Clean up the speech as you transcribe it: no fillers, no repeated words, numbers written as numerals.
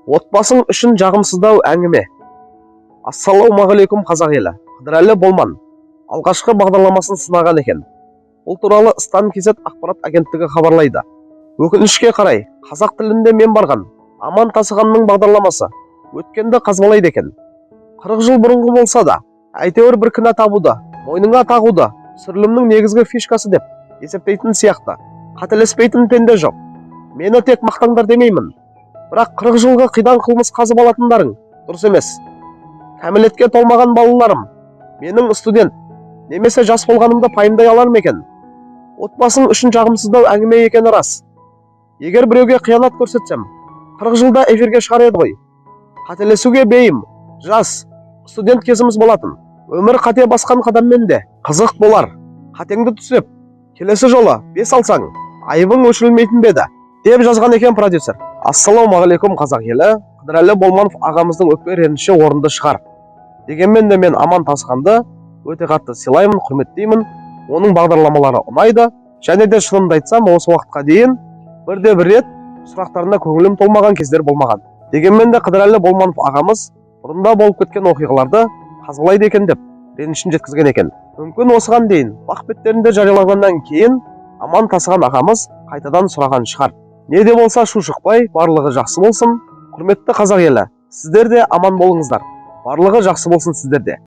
Отбасың үшін жағымсыздау әңгіме. Ассалаумағалейкум қазақ елі. Қыдырәлі Болман алғашқы бағдарламасын сынаған екен. Бұл туралы Стан КЗ ақпарат агенттігі хабарлайды. Өкінішке қарай, қазақ тілінде мен барған Аман Тасығанның бағдарламасы өткенді қазбалайды екен. 40 жыл бұрынғы болса да, әйтеуір бір кінә табуды, мойныңа тағуды түсірілімнің негізгі фишкасы деп есептейтін сияқты. Қателеспейтін пенде жоқ. Мені тек мақтаңдар демеймін. Бірақ 40 жылғы қидан қылмыс қазып алатындарың дұрыс емес. Кәмелетке толмаған балаларым, менің студент, немесе жас болғанымды пайымдай алар ма екен? Отбасың үшін жағымсыздау әңгіме екені рас. Егер біреуге қиянат көрсетсем, 40 жылда эфирге шығар еді ғой. Қателесуге бейім, жас, студент кезіміз болатын. Өмір қате басқан қадаммен де қызық болар. Қатеңді түсіп, келесі жолы 5 алсаң, айыбың өшірілмейтін беді, деп жазған екен продюсер. Ассалаумағалейкум қазақ елі. Қыдырәлі Болманов ағамыздың өкпе реніші орынды шығар. Дегенмен де мен Аман Тасығанды өте қатты сыйлаймын, құрметтеймін. Оның бағдарламалары ұнайды. Және де шынымды айтсам, осы уақытқа дейін бірде-бір рет сұрақтарына көңілім толмаған кездер болмаған. Дегенмен де Қыдырәлі Болманов ағамыз бұрында болып кеткен оқиғаларды қазбалайды екен деп ренішін жеткізген екен. Мүмкін осыған дейін бақ беттерінде жарияланғаннан кейін Аман Тасыған ағамыз қайтадан сұраған шығар. Не де болса шу шықпай, барлығы жақсы болсын. Құрметті қазақ елі, сіздер де аман болыңыздар. Барлығы жақсы болсын сіздерде.